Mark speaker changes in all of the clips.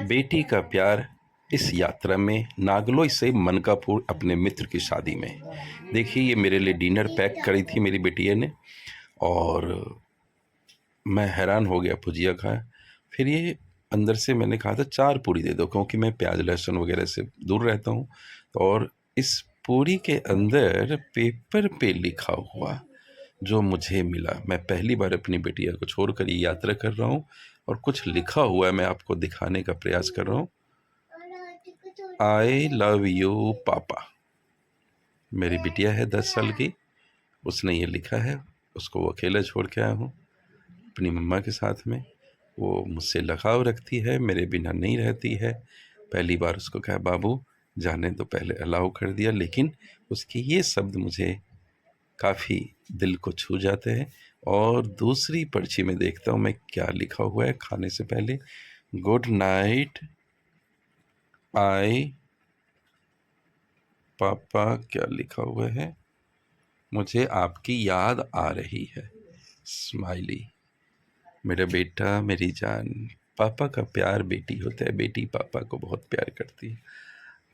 Speaker 1: बेटी का प्यार इस यात्रा में नागलोई से मनकापुर अपने मित्र की शादी में। देखिए, ये मेरे लिए डिनर पैक करी थी मेरी बिटिया ने, और मैं हैरान हो गया। भुजिया खाया, फिर ये अंदर से मैंने कहा था 4 पूरी दे दो, क्योंकि मैं प्याज लहसुन वगैरह से दूर रहता हूँ। और इस पूरी के अंदर पेपर पे लिखा हुआ जो मुझे मिला, मैं पहली बार अपनी बिटिया को छोड़कर ये यात्रा कर रहा हूँ, और कुछ लिखा हुआ है, मैं आपको दिखाने का प्रयास कर रहा हूँ। आई लव यू पापा। मेरी बिटिया है 10 साल की, उसने ये लिखा है। उसको वो अकेला छोड़ के आया हूँ अपनी मम्मा के साथ में। वो मुझसे लगाव रखती है, मेरे बिना नहीं रहती है। पहली बार उसको कहा बाबू जाने तो, पहले अलाउ कर दिया, लेकिन उसके ये शब्द मुझे काफ़ी दिल को छू जाते हैं। और दूसरी पर्ची में देखता हूँ मैं क्या लिखा हुआ है खाने से पहले। गुड नाइट आई पापा। क्या लिखा हुआ है? मुझे आपकी याद आ रही है, स्माइली। मेरा बेटा, मेरी जान। पापा का प्यार बेटी होता है, बेटी पापा को बहुत प्यार करती है।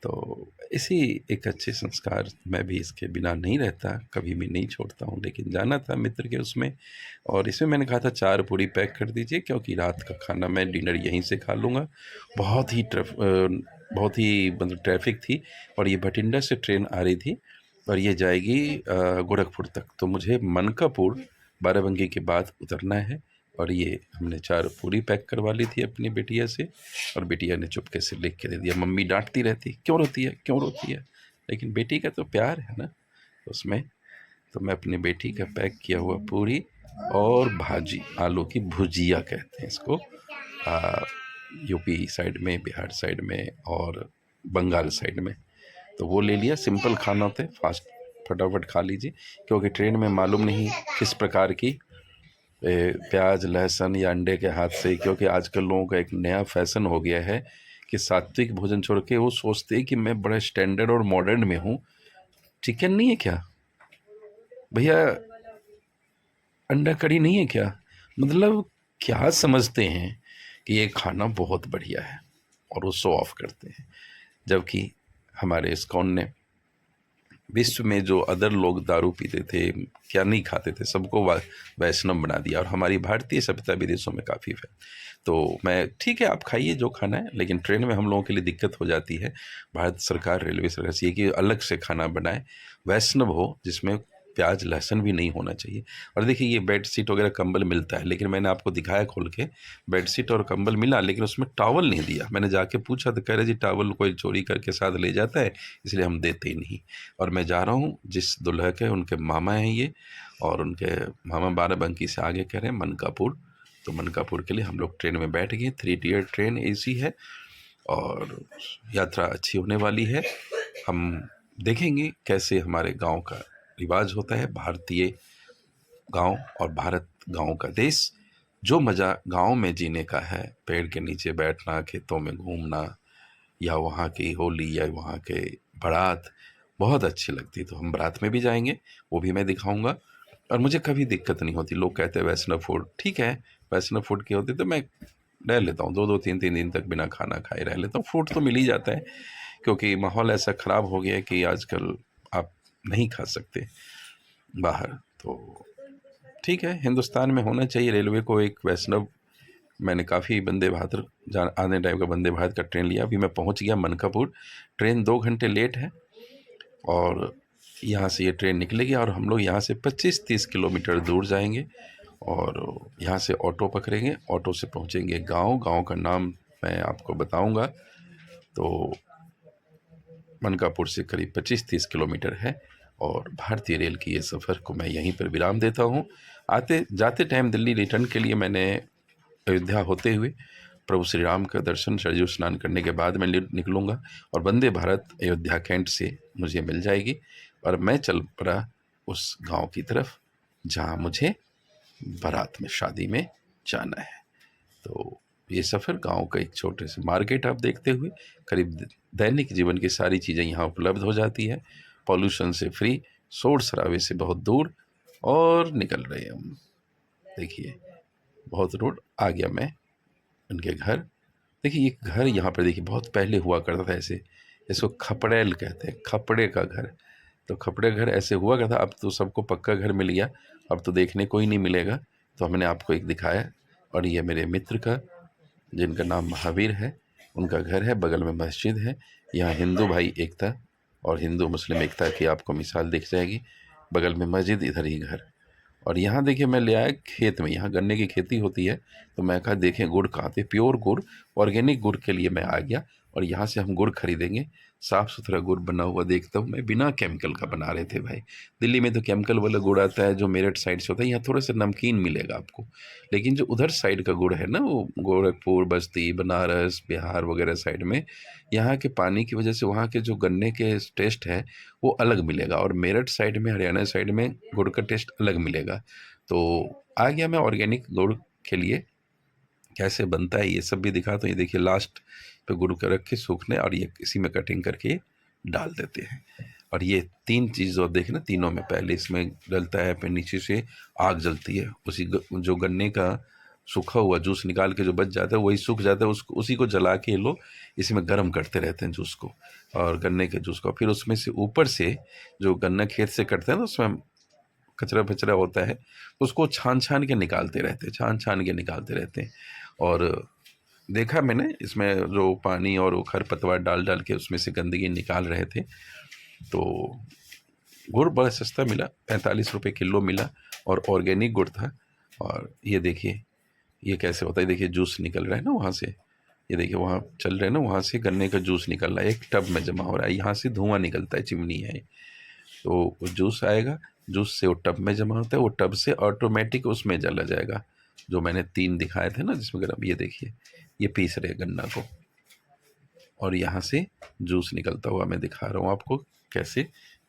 Speaker 1: तो इसी एक अच्छे संस्कार, मैं भी इसके बिना नहीं रहता, कभी भी नहीं छोड़ता हूँ, लेकिन जाना था मित्र के उसमें। और इसमें मैंने कहा था 4 पूरी पैक कर दीजिए, क्योंकि रात का खाना मैं डिनर यहीं से खा लूँगा। बहुत ही मतलब ट्रैफिक थी, और ये भटिंडा से ट्रेन आ रही थी, और ये जाएगी गोरखपुर तक। तो मुझे मनकापुर बाराबंकी के बाद उतरना है। और ये हमने 4 पूरी पैक करवा ली थी अपनी बिटिया से, और बिटिया ने चुपके से लिख के दे दिया। मम्मी डांटती रहती, क्यों रोती है क्यों रोती है, लेकिन बेटी का तो प्यार है ना उसमें। तो मैं अपनी बेटी का पैक किया हुआ पूरी और भाजी, आलू की भुजिया कहते हैं इसको, यूपी साइड में, बिहार साइड में और बंगाल साइड में। तो वो ले लिया। सिंपल खाना होता है, फास्ट, फटाफट खा लीजिए, क्योंकि ट्रेन में मालूम नहीं किस प्रकार की प्याज लहसुन या अंडे के हाथ से, क्योंकि आजकल लोगों का एक नया फैशन हो गया है कि सात्विक भोजन छोड़ के वो सोचते हैं कि मैं बड़ा स्टैंडर्ड और मॉडर्न में हूँ। चिकन नहीं है क्या भैया? अंडा कड़ी नहीं है क्या? मतलब क्या समझते हैं कि ये खाना बहुत बढ़िया है, और वो शो ऑफ करते हैं। जबकि हमारे इस्कॉन ने विश्व में जो अदर लोग दारू पीते थे, क्या नहीं खाते थे, सबको वैष्णव बना दिया, और हमारी भारतीय सभ्यता विदेशों में काफ़ी है। तो मैं, ठीक है आप खाइए जो खाना है, लेकिन ट्रेन में हम लोगों के लिए दिक्कत हो जाती है। भारत सरकार, रेलवे सरकार चाहिए कि अलग से खाना बनाए, वैष्णव हो, जिसमें प्याज लहसुन भी नहीं होना चाहिए। और देखिए, ये बेड शीट वगैरह कंबल मिलता है, लेकिन मैंने आपको दिखाया खोल के, बेड शीट और कंबल मिला, लेकिन उसमें टॉवल नहीं दिया। मैंने जाके पूछा तो कह रहे जी टॉवल कोई चोरी करके साथ ले जाता है, इसलिए हम देते ही नहीं। और मैं जा रहा हूँ, जिस दुल्हा के उनके मामा हैं ये, और उनके मामा बाराबंकी से आगे कह रहे हैं मनकापुर। तो मनकापुर के लिए हम लोग ट्रेन में बैठ गए। 3 टियर ट्रेन एसी है, और यात्रा अच्छी होने वाली है। हम देखेंगे कैसे हमारे गांव का रिवाज होता है, भारतीय गांव और भारत गांव का देश। जो मज़ा गांव में जीने का है, पेड़ के नीचे बैठना, खेतों में घूमना, या वहाँ की होली, या वहाँ के बारात बहुत अच्छी लगती है। तो हम बारात में भी जाएंगे, वो भी मैं दिखाऊंगा। और मुझे कभी दिक्कत नहीं होती। लोग कहते हैं वैष्णव फूड, ठीक है, वैष्णव फूड की होती तो मैं रह लेता हूँ, 2-2 3-3 दिन तक बिना खाना खाए रह लेता हूँ। फ्रूट तो मिल ही जाता है, क्योंकि माहौल ऐसा ख़राब हो गया है कि आजकल आप नहीं खा सकते बाहर। तो ठीक है, हिंदुस्तान में होना चाहिए रेलवे को एक वैष्णव। मैंने काफ़ी वंदे भारत आने टाइम का वंदे भारत का ट्रेन लिया। अभी मैं पहुंच गया मनकापुर। ट्रेन 2 घंटे लेट है, और यहाँ से ये ट्रेन निकलेगी, और हम लोग यहाँ से 25-30 किलोमीटर दूर जाएंगे, और यहाँ से ऑटो पकड़ेंगे। ऑटो से पहुँचेंगे गांव। गांव का नाम मैं आपको बताऊंगा। तो मनकापुर से करीब 25-30 किलोमीटर है, और भारतीय रेल की ये सफ़र को मैं यहीं पर विराम देता हूँ। आते जाते टाइम दिल्ली रिटर्न के लिए मैंने अयोध्या होते हुए प्रभु श्री राम का दर्शन, सरयू स्नान करने के बाद मैं निकलूँगा, और वंदे भारत अयोध्या कैंट से मुझे मिल जाएगी, और मैं चल पड़ा उस गांव की तरफ जहां मुझे बारात में, शादी में जाना है। तो ये सफ़र गांव का एक छोटे से मार्केट आप देखते हुए, करीब दैनिक जीवन की सारी चीज़ें यहाँ उपलब्ध हो जाती है, पॉल्यूशन से फ्री, शोर शराबे से बहुत दूर, और निकल रहे हैं हम। देखिए, बहुत रोड आ गया मैं उनके घर। देखिए ये घर यहाँ पर देखिए बहुत पहले हुआ करता था ऐसे, इसको खपड़ैल कहते हैं, खपड़े का घर। तो खपड़े घर ऐसे हुआ करता, अब तो सबको पक्का घर मिल गया, अब तो देखने को ही नहीं मिलेगा। तो हमने आपको एक दिखाया। और ये मेरे मित्र का, जिनका नाम महावीर है, उनका घर है, बगल में मस्जिद है। यहाँ हिंदू भाई एकता और हिंदू मुस्लिम एकता की आपको मिसाल दिख जाएगी। बगल में मस्जिद, इधर ही घर। और यहाँ देखिए मैं ले आया खेत में, यहाँ गन्ने की खेती होती है। तो मैं कहा देखें गुड़ कहाँ थे, प्योर गुड़, ऑर्गेनिक गुड़ के लिए मैं आ गया। और यहाँ से हम गुड़ खरीदेंगे, साफ़ सुथरा गुड़ बना हुआ देखता हूँ मैं, बिना केमिकल का बना रहे थे भाई। दिल्ली में तो केमिकल वाला गुड़ आता है जो मेरठ साइड से होता है, यहाँ थोड़ा सा नमकीन मिलेगा आपको। लेकिन जो उधर साइड का गुड़ है ना, वो गोरखपुर, बस्ती, बनारस, बिहार वगैरह साइड में, यहाँ के पानी की वजह से वहाँ के जो गन्ने के टेस्ट है वो अलग मिलेगा। और मेरठ साइड में, हरियाणा साइड में गुड़ का टेस्ट अलग मिलेगा। तो आ गया मैं ऑर्गेनिक गुड़ के लिए। कैसे बनता है ये सब भी दिखा। तो ये देखिए लास्ट पे गुड़ का रख के सूखने, और ये इसी में कटिंग करके डाल देते हैं। और ये 3 चीज़ जो देखे ना, तीनों में पहले इसमें डलता है, फिर नीचे से आग जलती है, उसी जो गन्ने का सूखा हुआ जूस निकाल के जो बच जाता है वही सूख जाता है, उसको उसी को जला के ये लोग इसमें गर्म करते रहते हैं जूस को, और गन्ने के जूस को। फिर उसमें से ऊपर से जो गन्ना खेत से कटते हैं ना, उसमें कचरा फचरा होता है, उसको छान छान के निकालते रहते हैं, छान छान के निकालते रहते हैं। और देखा मैंने इसमें जो पानी और वो खरपतवार डाल डाल के उसमें से गंदगी निकाल रहे थे। तो गुड़ बड़ा सस्ता मिला, 45 रुपये किलो मिला, और ऑर्गेनिक गुड़ था। और ये देखिए ये कैसे होता है, देखिए जूस निकल रहा है ना वहाँ से, ये देखिए वहाँ चल रहे हैं ना, वहाँ से गन्ने का जूस निकल रहा है, एक टब में जमा हो रहा है, यहाँ से धुआं निकलता है, चिमनी है। तो वो जूस आएगा, जूस से वो टब में जमा होता है, वो टब से ऑटोमेटिक उसमें जला जाएगा। जो मैंने 3 दिखाए थे ना जिसमें गर्म, ये देखिए ये पीस रहे गन्ना को, और यहाँ से जूस निकलता हुआ मैं दिखा रहा हूँ आपको कैसे।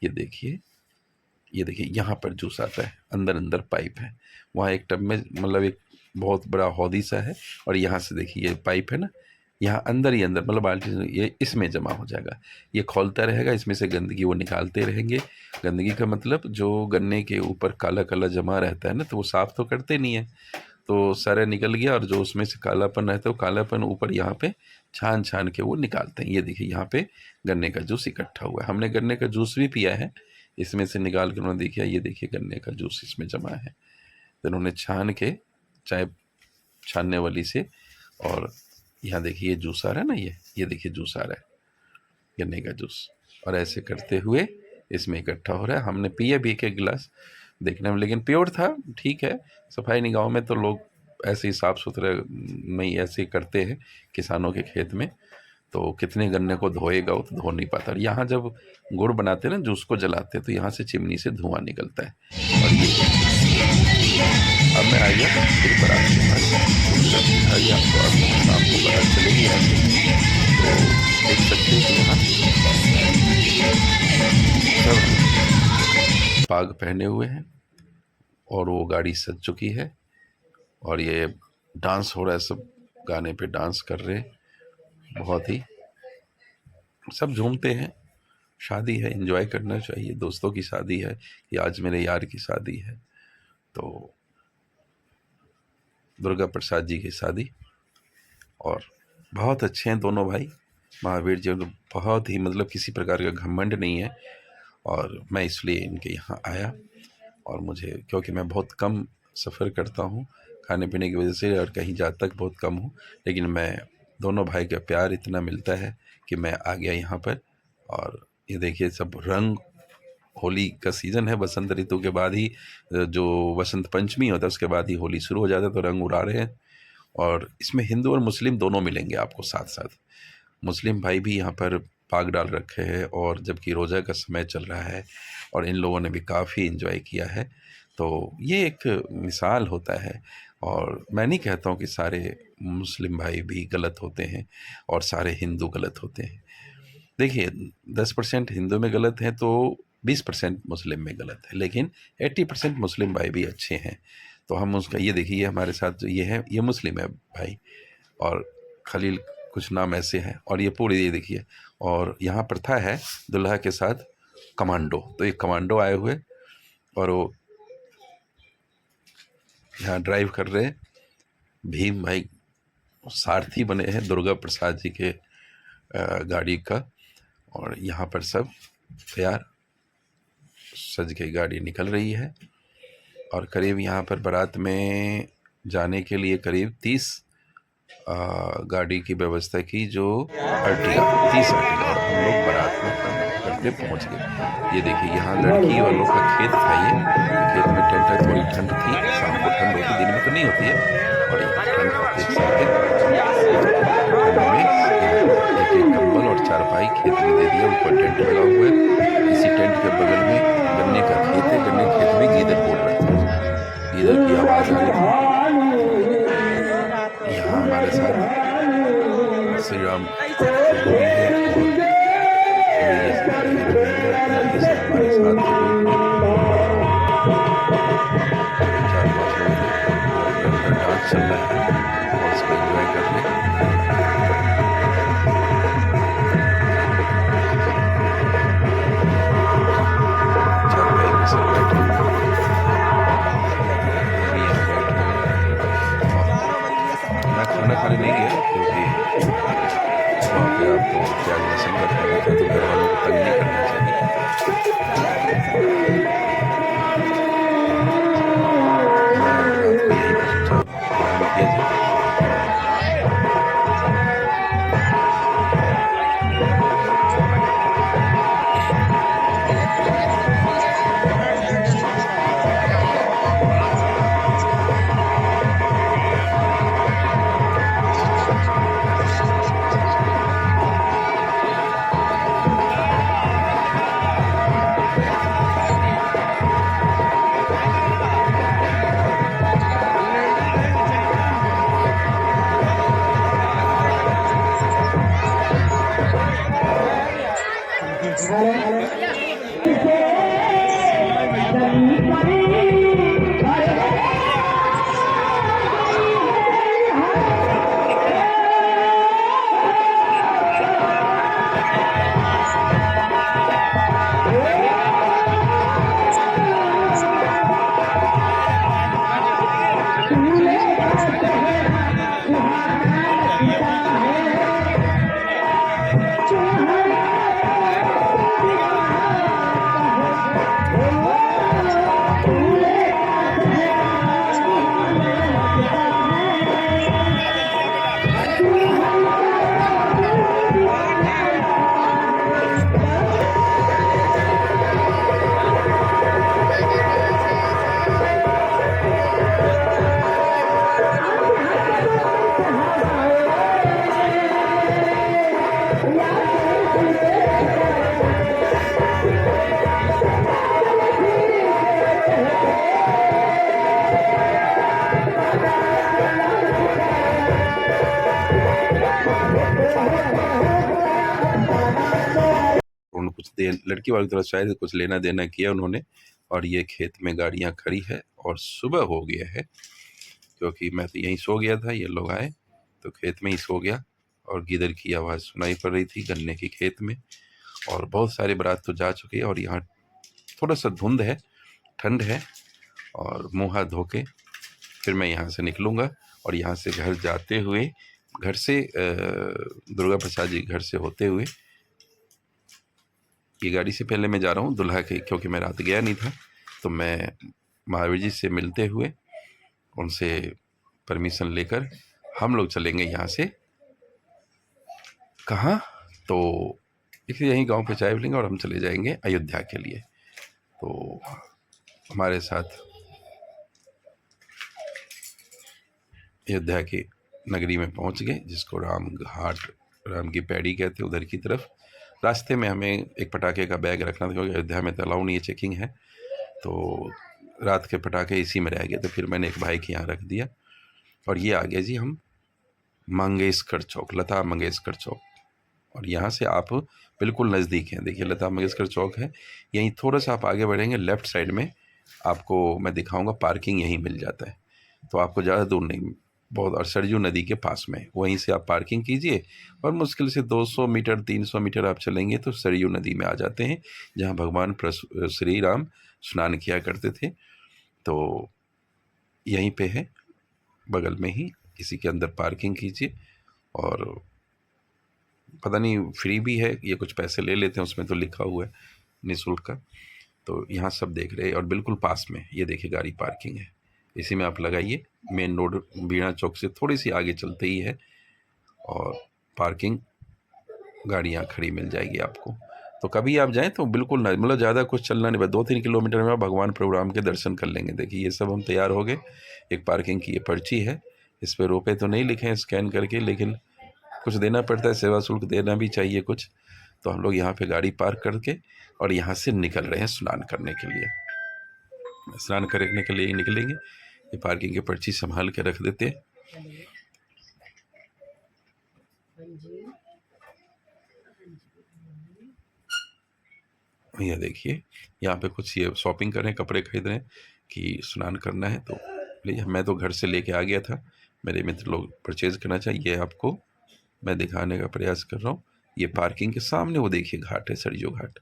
Speaker 1: ये देखिए, ये देखिए यहाँ पर जूस आता है, अंदर अंदर पाइप है, वहाँ एक टब में, मतलब एक बहुत बड़ा हौदी सा है, और यहाँ से देखिए ये पाइप है ना, यहाँ अंदर ही अंदर, मतलब बाल्टी ये इसमें जमा हो जाएगा। ये खोलता रहेगा, इसमें से गंदगी वो निकालते रहेंगे। गंदगी का मतलब जो गन्ने के ऊपर काला काला जमा रहता है ना, तो वो साफ़ तो करते नहीं है, तो सारा निकल गया, और जो उसमें से कालापन रहता है वो कालापन ऊपर यहाँ पे छान छान के वो निकालते हैं। ये देखिए यहाँ पे गन्ने का जूस इकट्ठा हुआ है, हमने गन्ने का जूस भी पिया है, इसमें से निकाल के उन्होंने देखा, ये देखिए गन्ने का जूस इसमें जमा है। तो उन्होंने छान के, चाय छानने वाली से, और यहाँ देखिए ये जूस आ रहा है ना, ये देखिए जूस आ रहा है गन्ने का जूस, और ऐसे करते हुए इसमें इकट्ठा हो रहा है। हमने पिए भी 1-1 गिलास, देखने में लेकिन प्योर था, ठीक है। सफाई निगाहों में तो लोग ऐसे ही साफ़ सुथरे में ही ऐसे ही करते हैं किसानों के खेत में, तो कितने गन्ने को धोएगा, वो तो धो नहीं पाता। और यहाँ जब गुड़ बनाते हैं ना, जूस को जलाते हैं, तो यहाँ से चिमनी से धुआं निकलता है। और ये अब मैं आ गया फिर बारात के पास, दिखाइए आपको, अब शाम को बारात चलेगी यहाँ से। तो देख सकते हैं कि यहाँ सब पाग पहने हुए हैं, और वो गाड़ी सज चुकी है, और ये डांस हो रहा है, सब गाने पे डांस कर रहे हैं, बहुत ही सब झूमते हैं। शादी है, एंजॉय करना चाहिए, दोस्तों की शादी है, कि आज मेरे यार की शादी है, तो दुर्गा प्रसाद जी की शादी। और बहुत अच्छे हैं दोनों भाई, महावीर जी बहुत ही, मतलब किसी प्रकार का घमंड नहीं है। और मैं इसलिए इनके यहाँ आया, और मुझे, क्योंकि मैं बहुत कम सफ़र करता हूँ खाने पीने की वजह से, और कहीं जाता तक बहुत कम हूँ, लेकिन मैं दोनों भाई का प्यार इतना मिलता है कि मैं आ गया यहाँ पर। और ये देखिए सब रंग, होली का सीज़न है, बसंत ऋतु के बाद ही, जो वसंत पंचमी होता है उसके बाद ही होली शुरू हो जाता है, तो रंग उड़ा रहे हैं। और इसमें हिंदू और मुस्लिम दोनों मिलेंगे आपको साथ साथ। मुस्लिम भाई भी यहाँ पर पाग डाल रखे हैं, और जबकि रोज़ा का समय चल रहा है, और इन लोगों ने भी काफ़ी एंजॉय किया है। तो ये एक मिसाल होता है। और मैं नहीं कहता हूँ कि सारे मुस्लिम भाई भी गलत होते हैं और सारे हिंदू गलत होते हैं। देखिए 10% हिंदू में गलत हैं तो 20% मुस्लिम में गलत है, लेकिन 80% मुस्लिम भाई भी अच्छे हैं। तो हम उसका, ये देखिए ये हमारे साथ जो ये है, ये मुस्लिम है भाई, और खलील कुछ नाम ऐसे हैं, और ये पूरी ये देखिए। और यहाँ प्रथा है दुल्हा के साथ कमांडो, तो ये कमांडो आए हुए, और वो यहाँ ड्राइव कर रहे हैं, भीम भाई सारथी बने हैं दुर्गा प्रसाद जी के गाड़ी का। और यहाँ पर सब तैयार सज के गाड़ी निकल रही है। और करीब यहाँ पर बारात में जाने के लिए करीब 30 गाड़ी की व्यवस्था की, जो अर्टिगा 30 अर्टिगा, और हम लोग बारात में करते पहुँच गए। ये देखिए यहाँ लड़की वालों का खेत था, ये खेत में टेंट है। थोड़ी ठंड थी, शाम को ठंड होती, दिन में तो नहीं होती है। और ठंड देख सकते ठंड में एक एक कंबल और चारपाई खेत में दे दिया, ऊपर टेंट लगा हुआ है। इसी टेंट के बगल में गन्ने का खेत है, गन्ने के खेत में गीदड़ बोल रहा था, गीदड़ की आवाज़ आ रही थी। यहाँ हमारे साथ श्री राम भी है हमारे साथ चार पाँच लोग डांस चल रहा है और इसको एंजॉय कर ले। चार भाई के सब बैठे मैं खाना खाने नहीं गया, क्योंकि वहाँ पे आपको प्याज लहसुन का खाना था, तो घर वालों को तंग नहीं करना चाहिए। आपको यही पर सोचा ध्यान किया जाए। कुछ देर लड़की वाली तरफ शायद कुछ लेना देना किया उन्होंने, और ये खेत में गाड़ियां खड़ी है और सुबह हो गया है, क्योंकि मैं तो यहीं सो गया था, ये लोग आए तो खेत में ही सो गया। और गिदड़ की आवाज़ सुनाई पड़ रही थी गन्ने की खेत में। और बहुत सारे बारात तो जा चुके हैं, और यहाँ थोड़ा सा धुंध है, ठंड है, और मुँह हाथ धो के फिर मैं यहाँ से निकलूँगा। और यहाँ से घर जाते हुए, घर से दुर्गा प्रसाद जी घर से होते हुए, ये गाड़ी से पहले मैं जा रहा हूँ दुल्हा के, क्योंकि मैं रात गया नहीं था, तो मैं महावीर जी से मिलते हुए उनसे परमिशन लेकर हम लोग चलेंगे यहाँ से कहाँ, तो इसलिए यहीं गांव पे चाय लेंगे और हम चले जाएंगे अयोध्या के लिए। तो हमारे साथ अयोध्या की नगरी में पहुंच गए, जिसको राम घाट, राम की पैड़ी कहते, उधर की तरफ। रास्ते में हमें एक पटाखे का बैग रखना था, क्योंकि अयोध्या में तो अलाउ नहीं है, चेकिंग है, तो रात के पटाखे इसी में रह गए, तो फिर मैंने एक भाई के यहाँ रख दिया। और ये आ गया जी हम मंगेशकर चौक, लता मंगेशकर चौक। और यहाँ से आप बिल्कुल नज़दीक हैं, देखिए लता मंगेशकर चौक है, यहीं थोड़ा सा आप आगे बढ़ेंगे लेफ़्ट साइड में आपको मैं दिखाऊंगा, पार्किंग यहीं मिल जाता है, तो आपको ज़्यादा दूर नहीं, बहुत, और सरयू नदी के पास में, वहीं से आप पार्किंग कीजिए और मुश्किल से 200 मीटर 300 मीटर आप चलेंगे तो सरयू नदी में आ जाते हैं, जहाँ भगवान श्री राम स्नान किया करते थे। तो यहीं पे है, बगल में ही इसी के अंदर पार्किंग कीजिए, और पता नहीं फ्री भी है, ये कुछ पैसे ले लेते हैं, उसमें तो लिखा हुआ है निःशुल्क का। तो यहाँ सब देख रहे हैं, और बिल्कुल पास में ये देखिए गाड़ी पार्किंग है, इसी में आप लगाइए। मेन रोड बीणा चौक से थोड़ी सी आगे चलते ही है, और पार्किंग गाड़ियाँ खड़ी मिल जाएगी आपको। तो कभी आप जाएँ तो बिल्कुल ना, मतलब ज़्यादा कुछ चलना नहीं, बस 2-3 किलोमीटर में आप भगवान प्रोग्राम के दर्शन कर लेंगे। देखिए ये सब हम तैयार हो गए, एक पार्किंग की ये पर्ची है, इस पे रुपए तो नहीं लिखे हैं स्कैन करके, लेकिन कुछ देना पड़ता है, सेवा शुल्क देना भी चाहिए कुछ। तो हम लोग यहाँ पे गाड़ी पार्क करके और यहाँ से निकल रहे हैं स्नान करने के लिए। स्नान करने के लिए ही निकलेंगे। ये पार्किंग की पर्ची संभाल के रख देते हैं। ये देखिए यहाँ पे कुछ ये शॉपिंग कर रहे हैं, कपड़े खरीद रहे हैं कि स्नान करना है। तो लीजिए, मैं तो घर से लेके आ गया था, मेरे मित्र लोग परचेज़ करना चाहिए, आपको मैं दिखाने का प्रयास कर रहा हूँ। ये पार्किंग के सामने वो देखिए घाट है, सरयू घाट।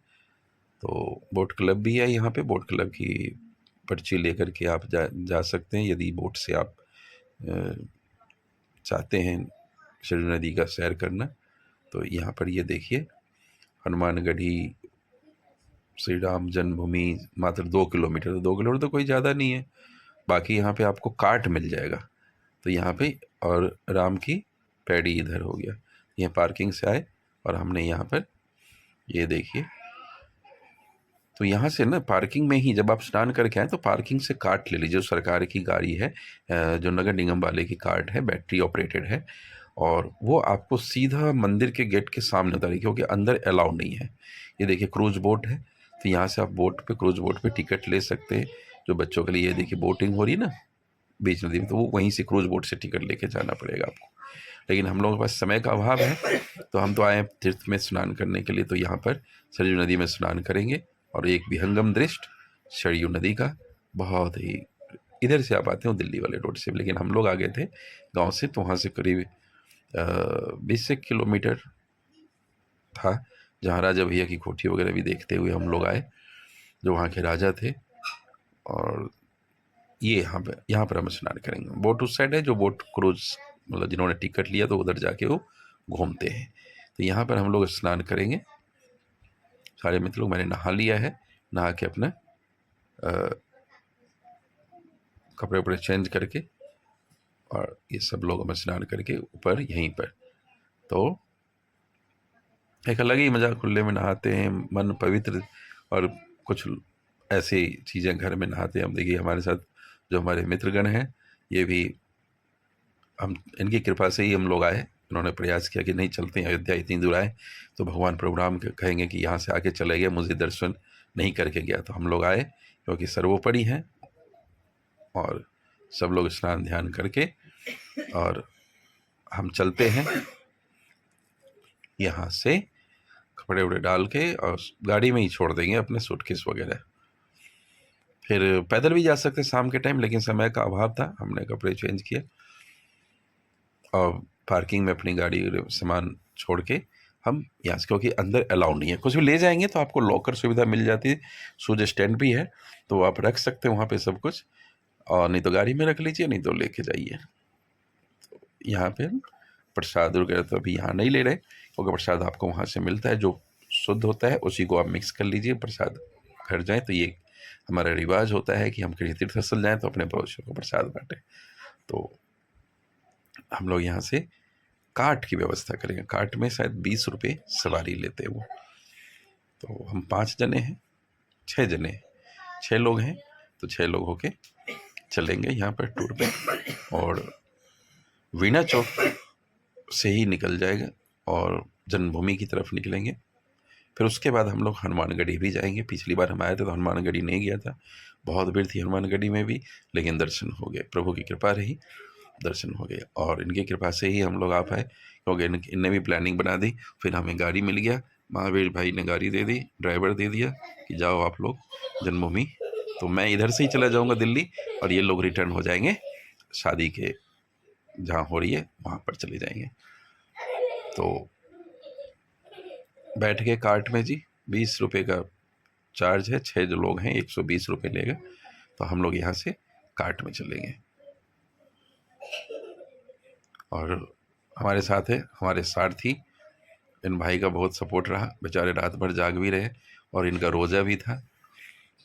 Speaker 1: तो बोट क्लब भी है यहाँ पे, बोट क्लब की पर्ची लेकर के आप जा सकते हैं, यदि बोट से आप चाहते हैं सरयू नदी का सैर करना। तो यहाँ पर ये देखिए हनुमानगढ़ी श्री राम जन्मभूमि मात्र 2 किलोमीटर, 2 किलोमीटर तो कोई ज़्यादा नहीं है। बाकी यहाँ पे आपको कार्ट मिल जाएगा, तो यहाँ पे, और राम की पैड़ी इधर हो गया। ये पार्किंग से आए और हमने यहाँ पर ये देखिए, तो यहाँ से ना पार्किंग में ही जब आप स्नान करके आए तो पार्किंग से कार्ट ले लीजिए, जो सरकार की गाड़ी है, जो नगर निगम वाले की कार्ट है, बैटरी ऑपरेटेड है, और वो आपको सीधा मंदिर के गेट के सामने उतारेगी, क्योंकि अंदर अलाउ नहीं है। ये देखिए क्रूज बोट है, तो यहाँ से आप क्रूज बोट पे टिकट ले सकते हैं। जो बच्चों के लिए, ये देखिए बोटिंग हो रही है ना बीच नदी में, तो वो वहीं से क्रूज बोट से टिकट लेके जाना पड़ेगा आपको। लेकिन हम लोगों के पास समय का अभाव है, तो हम तो आए हैं तीर्थ में स्नान करने के लिए, तो यहाँ पर सरयू नदी में स्नान करेंगे। और एक विहंगम दृश्य सरयू नदी का, बहुत ही, इधर से आप आते हो दिल्ली वाले रोड से, लेकिन हम लोग आ गए थे गांव से, तो वहाँ से करीब 20 किलोमीटर था, जहाँ राजा भैया की कोठी वगैरह भी देखते हुए हम लोग आए, जो वहाँ के राजा थे। और ये यहाँ पर हम स्नान करेंगे। बोट उस साइड है, जो बोट क्रूज मतलब जिन्होंने टिकट लिया तो उधर जाके वो घूमते हैं। तो यहाँ पर हम लोग स्नान करेंगे सारे मित्र लोग। मैंने नहा लिया है, नहा के अपना कपड़े वपड़े चेंज करके, और ये सब लोग में स्नान करके ऊपर यहीं पर, तो एक अलग ही मज़ा, खुले में नहाते हैं, मन पवित्र। और कुछ ऐसी चीज़ें घर में नहाते हैं हम। देखिए हमारे साथ जो हमारे मित्रगण हैं, ये भी, हम इनकी कृपा से ही हम लोग आए। उन्होंने प्रयास किया कि नहीं चलते हैं अयोध्या, इतनी दूर आए तो भगवान प्रोग्राम कहेंगे कि यहाँ से आके चले गए, मुझे दर्शन नहीं करके गया। तो हम लोग आए, क्योंकि सर्वोपरि हैं, और सब लोग स्नान ध्यान करके और हम चलते हैं यहाँ से, कपड़े वपड़े डाल के, और गाड़ी में ही छोड़ देंगे अपने सूटकेस वगैरह। फिर पैदल भी जा सकते शाम के टाइम, लेकिन समय का अभाव था, हमने कपड़े चेंज किए और पार्किंग में अपनी गाड़ी सामान छोड़ के हम यहाँ से, क्योंकि अंदर अलाउ नहीं है, कुछ भी ले जाएंगे तो आपको लॉकर सुविधा मिल जाती है, शूज स्टैंड भी है, तो आप रख सकते हैं वहाँ पे सब कुछ, और नहीं तो गाड़ी में रख लीजिए, नहीं तो लेके जाइए। तो यहाँ पे प्रसाद वगैरह तो अभी यहाँ नहीं ले रहे, क्योंकि प्रसाद आपको वहाँ से मिलता है, जो शुद्ध होता है उसी को आप मिक्स कर लीजिए। प्रसाद घर जाएँ तो ये हमारा रिवाज होता है कि हम किसी तीर्थ स्थल जाएँ तो अपने पड़ोसियों को प्रसाद बांटें। तो हम लोग यहाँ से कार्ट की व्यवस्था करेंगे, कार्ट में शायद 20 रुपये सवारी लेते हैं वो। तो हम 5 जने हैं, 6 जने हैं, 6 लोग हैं, तो 6 लोग होके चलेंगे यहाँ पर टूर पे, और वीणा चौक से ही निकल जाएगा और जन्मभूमि की तरफ निकलेंगे। फिर उसके बाद हम लोग हनुमानगढ़ी भी जाएंगे। पिछली बार हम आए थे तो हनुमानगढ़ी नहीं गया था, बहुत भीड़ थी हनुमानगढ़ी में भी, लेकिन दर्शन हो गए, प्रभु की कृपा रही, दर्शन हो गए, और इनकी कृपा से ही हम लोग आ पाए, क्योंकि इनने भी प्लानिंग बना दी। फिर हमें गाड़ी मिल गया, महावीर भाई ने गाड़ी दे दी, ड्राइवर दे दिया कि जाओ आप लोग जन्मभूमि। तो मैं इधर से ही चला जाऊँगा दिल्ली, और ये लोग रिटर्न हो जाएंगे शादी के जहाँ हो रही है वहाँ पर चले जाएंगे। तो बैठ के कार्ट में जी 20 रुपये का चार्ज है, 6 जो लोग हैं 120 रुपये लेगा। तो हम लोग यहाँ से कार्ट में चलेंगे। और हमारे साथ है हमारे सारथी, इन भाई का बहुत सपोर्ट रहा, बेचारे रात भर जाग भी रहे और इनका रोज़ा भी था,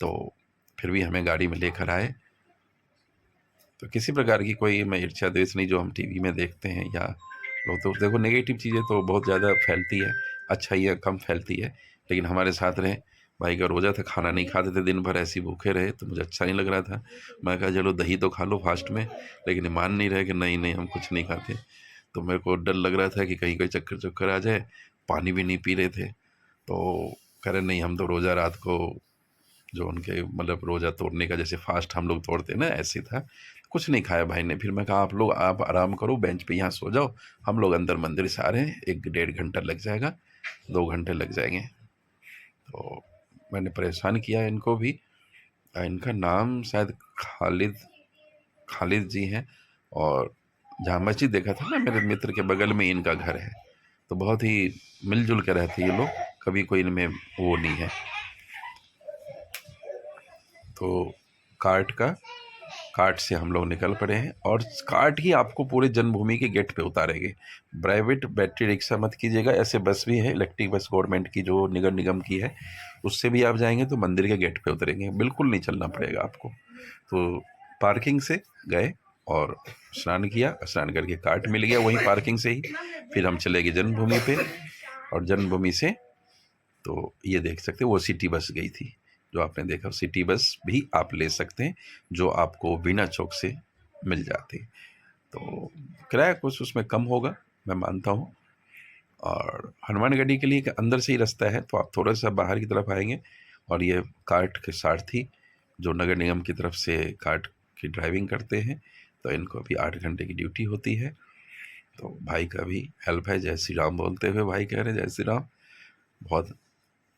Speaker 1: तो फिर भी हमें गाड़ी में लेकर आए। तो किसी प्रकार की कोई मैं ईर्ष्या द्वेष नहीं जो हम टीवी में देखते हैं, या लोग तो देखो नेगेटिव चीज़ें तो बहुत ज़्यादा फैलती है, अच्छाइयाँ कम फैलती है, लेकिन हमारे साथ रहे। भाई का रोज़ा था, खाना नहीं खाते थे, दिन भर ऐसे ही भूखे रहे, तो मुझे अच्छा नहीं लग रहा था। मैं कहा चलो दही तो खा लो फास्ट में, लेकिन ये मान नहीं रहे कि नहीं नहीं हम कुछ नहीं खाते। तो मेरे को डर लग रहा था कि कहीं कोई चक्कर चक्कर आ जाए, पानी भी नहीं पी रहे थे। तो कह रहे नहीं हम तो रोज़ा रात को जो उनके मतलब रोज़ा तोड़ने का जैसे फास्ट हम लोग तोड़ते हैं ना, ऐसे था। कुछ नहीं खाया भाई ने। फिर मैं कहा आप लोग आप आराम करो, बेंच पे यहाँ सो जाओ, हम लोग अंदर मंदिर से आ रहे हैं, 1 डेढ़ घंटा लग जाएगा, 2 घंटे लग जाएंगे। तो मैंने परेशान किया इनको भी। इनका नाम शायद खालिद खालिद जी हैं, और जहाँ मस्जिद देखा था ना मेरे मित्र के बगल में इनका घर है। तो बहुत ही मिलजुल के रहते ये लोग, कभी कोई इनमें वो नहीं है। तो कार्ट का कार्ट से हम लोग निकल पड़े हैं, और कार्ट ही आपको पूरे जन्मभूमि के गेट पे उतारेंगे। प्राइवेट बैटरी रिक्शा मत कीजिएगा, ऐसे बस भी है, इलेक्ट्रिक बस गवर्नमेंट की जो नगर निगम की है, उससे भी आप जाएंगे तो मंदिर के गेट पे उतरेंगे, बिल्कुल नहीं चलना पड़ेगा आपको। तो पार्किंग से गए और स्नान किया, स्नान करके कार्ट मिल गया वहीं पार्किंग से ही। फिर हम चले गए जन्मभूमि पे, और जन्मभूमि से तो ये देख सकते हो वो सिटी बस गई थी, जो आपने देखा। सिटी बस भी आप ले सकते हैं, जो आपको बिना चौक से मिल जाती। तो किराया कुछ उसमें कम होगा, मैं मानता हूँ। और हनुमानगढ़ी के लिए अंदर से ही रास्ता है, तो आप थोड़ा सा बाहर की तरफ आएंगे, और ये कार्ट के सारथी जो नगर निगम की तरफ से कार्ट की ड्राइविंग करते हैं, तो इनको अभी 8 घंटे की ड्यूटी होती है। तो भाई का भी हेल्प है, जय श्री राम बोलते हुए भाई कह रहे हैं जय श्री राम। बहुत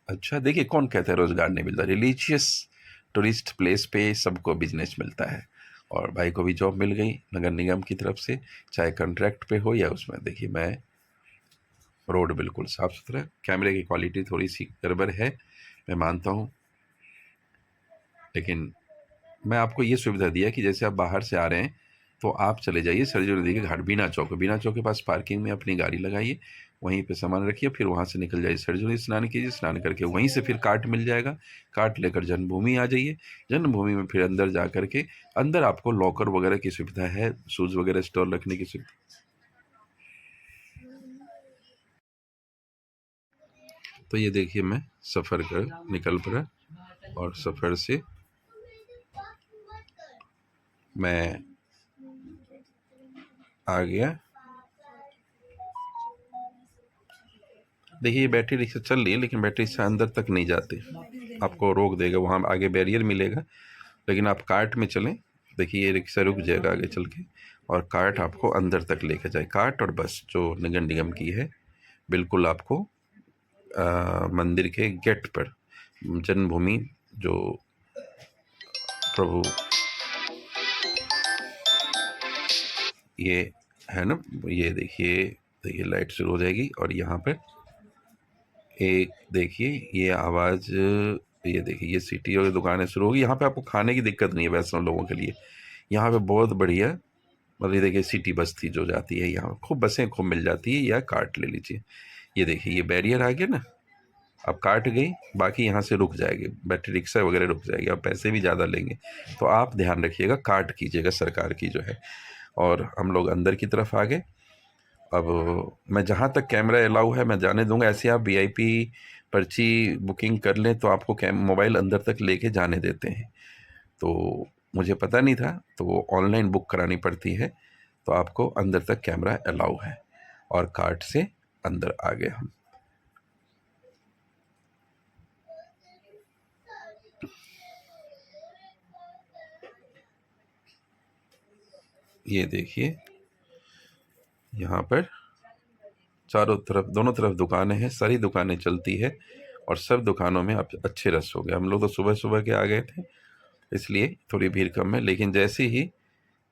Speaker 1: अच्छा, देखिए कौन कहता है रोजगार नहीं मिलता, रिलीजियस टूरिस्ट प्लेस पे सबको बिजनेस मिलता है, और भाई को भी जॉब मिल गई नगर निगम की तरफ से, चाहे कॉन्ट्रैक्ट पे हो या उसमें। देखिए मैं रोड बिल्कुल साफ़ सुथरा, कैमरे की क्वालिटी थोड़ी सी गड़बड़ है मैं मानता हूँ, लेकिन मैं आपको ये सुविधा दिया कि जैसे आप बाहर से आ रहे हैं तो आप चले जाइए सरजू नदी के घाट, बिना चौक के पास पार्किंग में अपनी गाड़ी लगाइए, वहीं पे सामान रखिए, फिर वहाँ से निकल जाइए सरजू नदी, स्नान कीजिए, स्नान करके वहीं से फिर कार्ट मिल जाएगा, कार्ट लेकर जन्मभूमि आ जाइए। जन्मभूमि में फिर अंदर जा करके, अंदर आपको लॉकर वगैरह की सुविधा है, शूज़ वगैरह स्टोर रखने की सुविधा। तो ये देखिए मैं सफ़र कर निकल पड़ा, और सफ़र से मैं आ गया। देखिए ये बैटरी रिक्शा चल रही है, लेकिन बैटरी रिक्शा अंदर तक नहीं जाती, आपको रोक देगा, वहाँ आगे बैरियर मिलेगा, लेकिन आप कार्ट में चलें। देखिए ये रिक्शा रुक जाएगा आगे चल के, और कार्ट आपको अंदर तक लेकर जाए। कार्ट और बस जो नगर निगम की है, बिल्कुल आपको मंदिर के गेट पर, जन्मभूमि जो प्रभु ये है ना, ये देखिए, देखिए लाइट शुरू हो जाएगी, और यहाँ पर एक देखिए ये आवाज़, ये देखिए ये सिटी और दुकानें शुरू होगी। यहाँ पे आपको खाने की दिक्कत नहीं है वैष्णव लोगों के लिए, यहाँ पे बहुत बढ़िया। मतलब ये देखिए सिटी बस थी जो जाती है, यहाँ खूब बसें खूब मिल जाती है, या कार्ट ले लीजिए। ये देखिए ये बैरियर आ गया ना, अब काट गई, बाकी यहाँ से रुक जाएगी, बैटरी रिक्शा वगैरह रुक जाएगी, अब पैसे भी ज़्यादा लेंगे, तो आप ध्यान रखिएगा, काट कीजिएगा सरकार की जो है। और हम लोग अंदर की तरफ आ गए। अब मैं जहाँ तक कैमरा अलाउ है मैं जाने दूंगा, ऐसे आप वीआईपी पर्ची बुकिंग कर लें तो आपको मोबाइल अंदर तक लेके जाने देते हैं। तो मुझे पता नहीं था, तो वो ऑनलाइन बुक करानी पड़ती है, तो आपको अंदर तक कैमरा अलाउ है। और कार्ट से अंदर आ गए हम। ये देखिए यहाँ पर चारों तरफ, दोनों तरफ दुकानें हैं, सारी दुकानें चलती है, और सब दुकानों में अब अच्छे रश हो गए। हम लोग तो सुबह सुबह के आ गए थे, इसलिए थोड़ी भीड़ कम है, लेकिन जैसे ही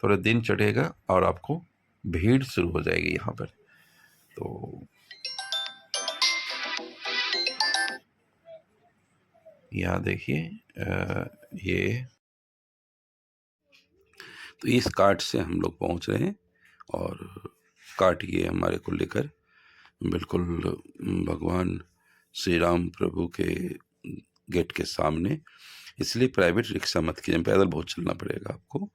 Speaker 1: थोड़ा दिन चढ़ेगा और आपको भीड़ शुरू हो जाएगी यहाँ पर। तो यहाँ देखिए ये, तो इस कार्ट से हम लोग पहुँच रहे हैं, और काट ये हमारे को लेकर बिल्कुल भगवान श्री राम प्रभु के गेट के सामने, इसलिए प्राइवेट रिक्शा मत कीजिए, पैदल बहुत चलना पड़ेगा आपको।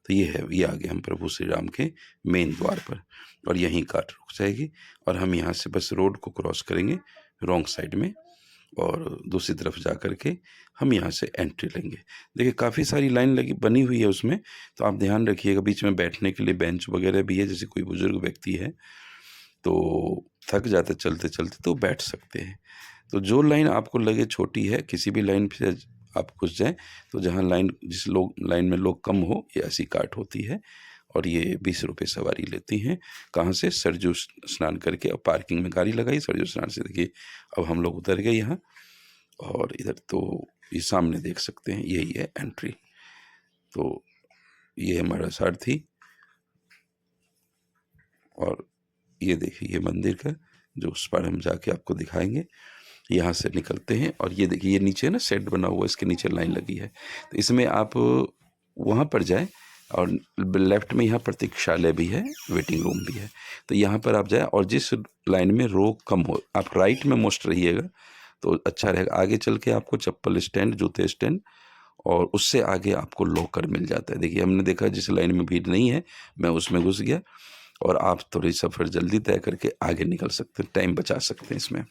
Speaker 1: तो ये है, ये आ गए हम प्रभु श्री राम के मेन द्वार पर, और यहीं कार रुक जाएगी और हम यहाँ से बस रोड को क्रॉस करेंगे रॉन्ग साइड में, और दूसरी तरफ जा कर के हम यहाँ से एंट्री लेंगे। देखिए काफ़ी सारी लाइन लगी बनी हुई है उसमें, तो आप ध्यान रखिएगा। बीच में बैठने के लिए बेंच वगैरह भी है, जैसे कोई बुजुर्ग व्यक्ति है तो थक जाते चलते चलते तो बैठ सकते हैं। तो जो लाइन आपको लगे छोटी है, किसी भी लाइन से आप घुस जाएं, तो जहाँ लाइन में लोग कम हो, ये ऐसी काट होती है। और ये 20 रुपये सवारी लेती हैं। कहाँ से? सरजू स्नान करके, अब पार्किंग में गाड़ी लगाई, सरजू स्नान से देखिए अब हम लोग उतर गए यहाँ, और इधर तो ये सामने देख सकते हैं, यही है एंट्री। तो ये हमारा सारथी, और ये देखिए ये मंदिर का जो उस पर हम जाके आपको दिखाएंगे। यहाँ से निकलते हैं, और ये देखिए ये नीचे ना शेड बना हुआ है, इसके नीचे लाइन लगी है, तो इसमें आप वहाँ पर जाएं, और लेफ्ट में यहाँ प्रतीक्षालय भी है, वेटिंग रूम भी है, तो यहाँ पर आप जाएं, और जिस लाइन में रो कम हो आप राइट में मोस्ट रहिएगा तो अच्छा रहेगा। आगे चल के आपको चप्पल स्टैंड, जूते स्टैंड, और उससे आगे आपको लॉकर मिल जाता है। देखिए हमने देखा जिस लाइन में भीड़ नहीं है मैं उसमें घुस गया, और आप थोड़ी सफ़र जल्दी तय करके आगे निकल सकते हैं, टाइम बचा सकते हैं इसमें।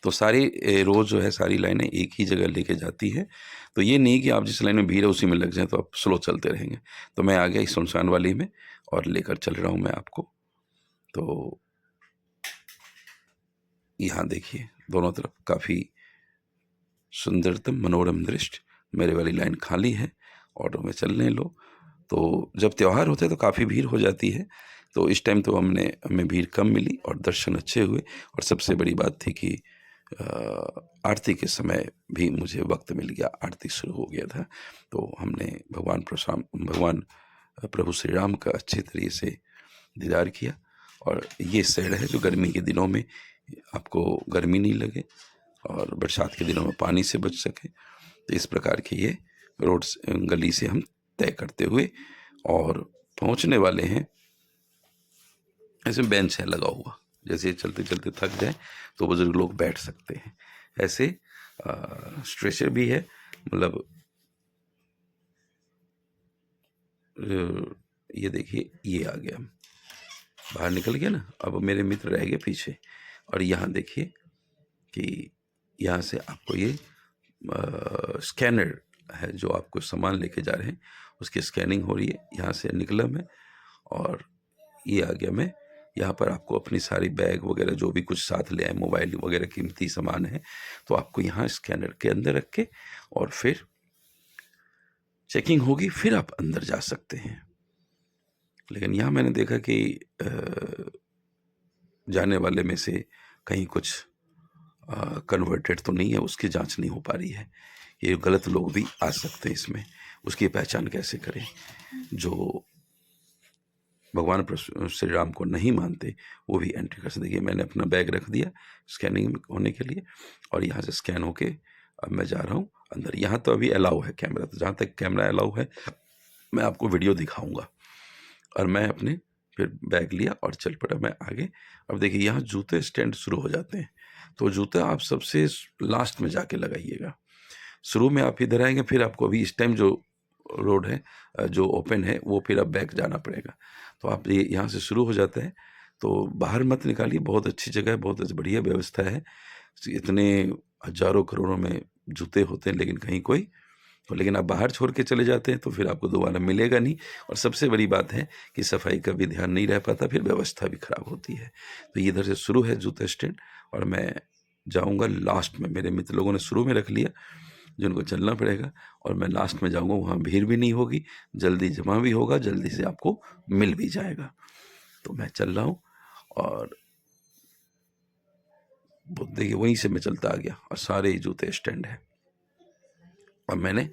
Speaker 1: तो सारी रोज़ जो है सारी लाइनें एक ही जगह लेके जाती है। तो ये नहीं कि आप जिस लाइन में भीड़ है उसी में लग जाएं तो आप स्लो चलते रहेंगे। तो मैं आ गया इस सुनसान वाली में और लेकर चल रहा हूँ मैं आपको। तो यहाँ देखिए दोनों तरफ काफ़ी सुंदरतम मनोरम दृश्य। मेरे वाली लाइन खाली है, ऑटो में चलने लो। तो जब त्यौहार होते हैं तो काफ़ी भीड़ हो जाती है, तो इस टाइम तो हमें भीड़ कम मिली और दर्शन अच्छे हुए। और सबसे बड़ी बात थी कि आरती के समय भी मुझे वक्त मिल गया, आरती शुरू हो गया था, तो हमने भगवान प्रभु श्री राम का अच्छे तरीके से दीदार किया। और ये शहर है जो गर्मी के दिनों में आपको गर्मी नहीं लगे और बरसात के दिनों में पानी से बच सके। तो इस प्रकार के ये रोड गली से हम तय करते हुए और पहुंचने वाले हैं। ऐसे बेंच है लगा हुआ, जैसे चलते चलते थक जाए तो बुजुर्ग लोग बैठ सकते हैं। ऐसे स्ट्रेचर भी है, मतलब ये देखिए ये आ गया, बाहर निकल गया ना। अब मेरे मित्र रह गए पीछे, और यहाँ देखिए कि यहाँ से आपको ये स्कैनर है जो आपको सामान लेके जा रहे हैं उसकी स्कैनिंग हो रही है। यहाँ से निकला मैं और ये आ गया मैं। यहाँ पर आपको अपनी सारी बैग वगैरह जो भी कुछ साथ ले आए, मोबाइल वगैरह कीमती सामान है, तो आपको यहाँ स्कैनर के अंदर रख के और फिर चेकिंग होगी, फिर आप अंदर जा सकते हैं। लेकिन यहाँ मैंने देखा कि जाने वाले में से कहीं कुछ कन्वर्टेड तो नहीं है, उसकी जांच नहीं हो पा रही है। ये गलत लोग भी आ सकते हैं इसमें, उसकी पहचान कैसे करें? जो भगवान श्री राम को नहीं मानते वो भी एंट्री कर सकते। देखिए मैंने अपना बैग रख दिया स्कैनिंग होने के लिए, और यहाँ से स्कैन होके अब मैं जा रहा हूँ अंदर। यहाँ तो अभी अलाउ है कैमरा, तो जहाँ तक कैमरा अलाउ है मैं आपको वीडियो दिखाऊंगा। और मैं अपने फिर बैग लिया और चल पड़ा मैं आगे। अब देखिए यहाँ जूते स्टैंड शुरू हो जाते हैं, तो जूता आप सबसे लास्ट में जाके लगाइएगा। शुरू में आप इधर आएंगे, फिर आपको अभी इस टाइम जो रोड है जो ओपन है वो फिर अब बैक जाना पड़ेगा। तो आप ये यहाँ से शुरू हो जाता है, तो बाहर मत निकालिए। बहुत अच्छी जगह है, बहुत बढ़िया व्यवस्था है। इतने हजारों करोड़ों में जूते होते हैं लेकिन कहीं कोई, तो लेकिन आप बाहर छोड़ के चले जाते हैं तो फिर आपको दोबारा मिलेगा नहीं। और सबसे बड़ी बात है कि सफाई का भी ध्यान नहीं रह पाता, फिर व्यवस्था भी खराब होती है। तो ये इधर से शुरू है जूता स्टैंड, और मैं जाऊंगा लास्ट में। मेरे मित्र लोगों ने शुरू में रख लिया जिनको चलना पड़ेगा, और मैं लास्ट में जाऊंगा। वहाँ भीड़ भी नहीं होगी, जल्दी जमा भी होगा, जल्दी से आपको मिल भी जाएगा। तो मैं चल रहा हूँ, और देखिए वहीं से मैं चलता आ गया और सारे ही जूते स्टैंड है। और मैंने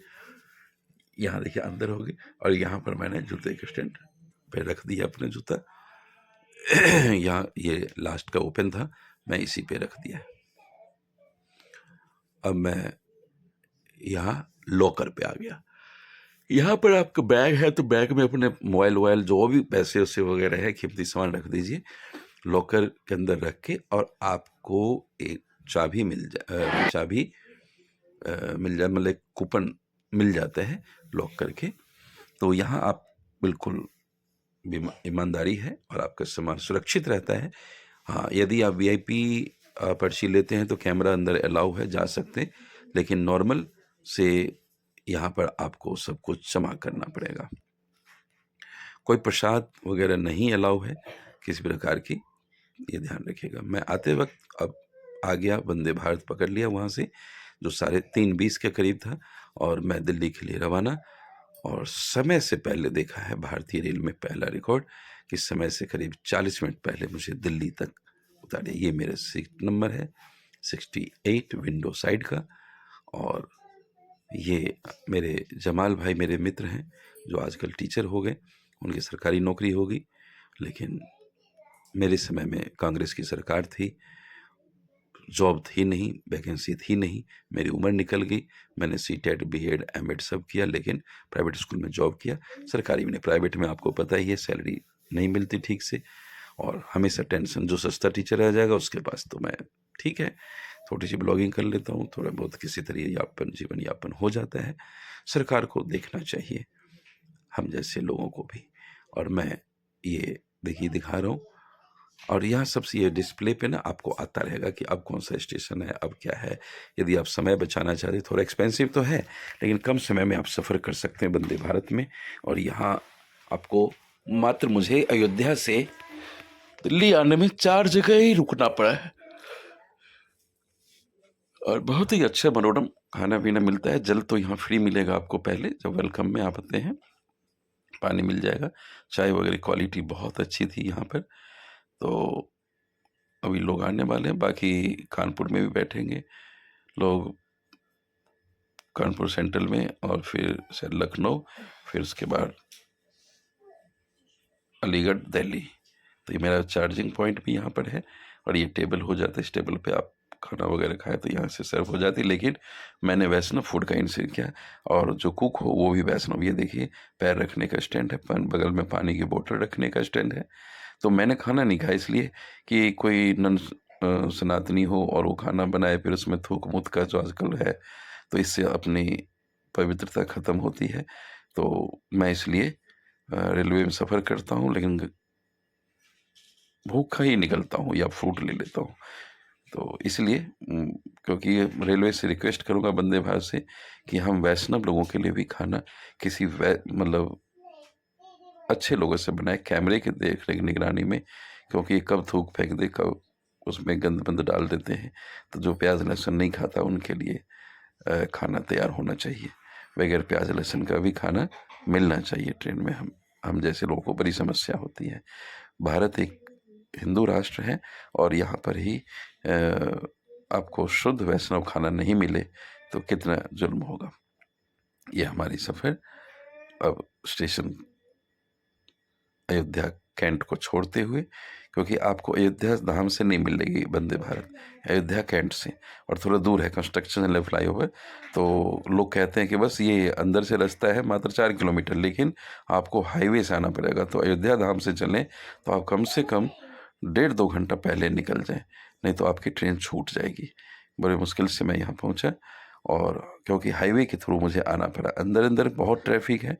Speaker 1: यहाँ देखिए अंदर हो गई, और यहाँ पर मैंने जूते के स्टैंड पे रख दिया अपने जूता। यहाँ ये लास्ट का ओपन था, मैं इसी पे रख दिया। अब मैं यहाँ लॉकर पे आ गया। यहाँ पर आपका बैग है तो बैग में अपने मोबाइल वोबाइल जो भी पैसे वैसे वगैरह है कीमती सामान रख दीजिए लॉकर के अंदर रख के, और आपको एक चाबी मिल जाए, मतलब कूपन मिल जाता है लॉक करके। तो यहाँ आप बिल्कुल ईमानदारी है और आपका सामान सुरक्षित रहता है। हाँ, यदि आप वीआईपी पर्ची लेते हैं तो कैमरा अंदर अलाउ है, जा सकते हैं, लेकिन नॉर्मल से यहाँ पर आपको सब कुछ जमा करना पड़ेगा। कोई प्रसाद वगैरह नहीं अलाउ है किसी प्रकार की, ये ध्यान रखिएगा। मैं आते वक्त अब आ गया, वंदे भारत पकड़ लिया वहाँ से, जो 3:30 के करीब था, और मैं दिल्ली के लिए रवाना। और समय से पहले देखा है भारतीय रेल में पहला रिकॉर्ड कि समय से करीब 40 मिनट पहले मुझे दिल्ली तक उतारे। ये मेरा सीट नंबर है 68 विंडो साइड का। और ये मेरे जमाल भाई मेरे मित्र हैं जो आजकल टीचर हो गए, उनकी सरकारी नौकरी होगी, लेकिन मेरे समय में कांग्रेस की सरकार थी, जॉब थी नहीं, वैकेंसी थी नहीं, मेरी उम्र निकल गई, मैंने सीटेट बीएड एमएड सब किया, लेकिन प्राइवेट स्कूल में जॉब किया। सरकारी में, प्राइवेट में आपको पता ही है सैलरी नहीं मिलती ठीक से, और हमेशा टेंशन, जो सस्ता टीचर रह जाएगा उसके पास। तो मैं ठीक है, थोड़ी सी ब्लॉगिंग कर लेता हूँ, थोड़ा बहुत किसी तरह जीवन यापन हो जाता है। सरकार को देखना चाहिए हम जैसे लोगों को भी। और मैं ये देखिए दिखा रहा हूँ, और यहाँ सबसे ये डिस्प्ले पे ना आपको आता रहेगा कि अब कौन सा स्टेशन है, अब क्या है। यदि आप समय बचाना चाहते हैं, थोड़ा एक्सपेंसिव तो है, लेकिन कम समय में आप सफ़र कर सकते हैं वंदे भारत में। और यहाँ आपको मात्र मुझे अयोध्या से दिल्ली आने में 4 जगह ही रुकना पड़ा है, और बहुत ही अच्छा मनोरम खाना पीना मिलता है। जल तो यहाँ फ्री मिलेगा आपको, पहले जब वेलकम में आप आते हैं पानी मिल जाएगा। चाय वगैरह क्वालिटी बहुत अच्छी थी यहाँ पर। तो अभी लोग आने वाले हैं, बाकी कानपुर में भी बैठेंगे लोग, कानपुर सेंट्रल में, और फिर शायद लखनऊ, फिर उसके बाद अलीगढ़, दिल्ली। तो ये मेरा चार्जिंग पॉइंट भी यहाँ पर है, और ये टेबल हो जाता है, इस टेबल पे आप खाना वगैरह खाए तो यहाँ से सर्व हो जाती है। लेकिन मैंने वैष्णव फूड का इंतजार किया, और जो कुक हो वो भी वैष्णव। ये देखिए, पैर रखने का स्टैंड है, बगल में पानी की बोतल रखने का स्टैंड है। तो मैंने खाना नहीं खाया इसलिए कि कोई सनातनी हो और वो खाना बनाए, फिर उसमें थूक मूत का जो आजकल है, तो इससे अपनी पवित्रता खत्म होती है। तो मैं इसलिए रेलवे में सफ़र करता हूँ, लेकिन भूखा ही निकलता हूँ या फ्रूट ले लेता हूँ। तो इसलिए क्योंकि रेलवे से रिक्वेस्ट करूँगा वंदे भारत से कि हम वैष्णव लोगों के लिए भी खाना किसी मतलब अच्छे लोगों से बनाए, कैमरे के देख रेख निगरानी में, क्योंकि कब थूक फेंक दे, कब उसमें गंद बंद डाल देते हैं। तो जो प्याज लहसुन नहीं खाता उनके लिए खाना तैयार होना चाहिए। बगैर प्याज लहसुन का भी खाना मिलना चाहिए ट्रेन में। हम जैसे लोगों को बड़ी समस्या होती है। भारत एक हिंदू राष्ट्र है, और यहाँ पर ही आपको शुद्ध वैष्णव खाना नहीं मिले तो कितना जुल्म होगा। ये हमारी सफ़र अब स्टेशन अयोध्या कैंट को छोड़ते हुए, क्योंकि आपको अयोध्या धाम से नहीं मिलेगी वंदे भारत, अयोध्या कैंट से, और थोड़ा दूर है, कंस्ट्रक्शन है फ्लाईओवर। तो लोग कहते हैं कि बस ये अंदर से रास्ता है मात्र 4 किलोमीटर, लेकिन आपको हाईवे से आना पड़ेगा। तो अयोध्या धाम से चलें तो आप कम से कम 1.5-2 घंटा पहले निकल जाएं, नहीं तो आपकी ट्रेन छूट जाएगी। बड़े मुश्किल से मैं यहाँ पहुँचा, और क्योंकि हाईवे के थ्रू मुझे आना पड़ा, अंदर अंदर बहुत ट्रैफिक है।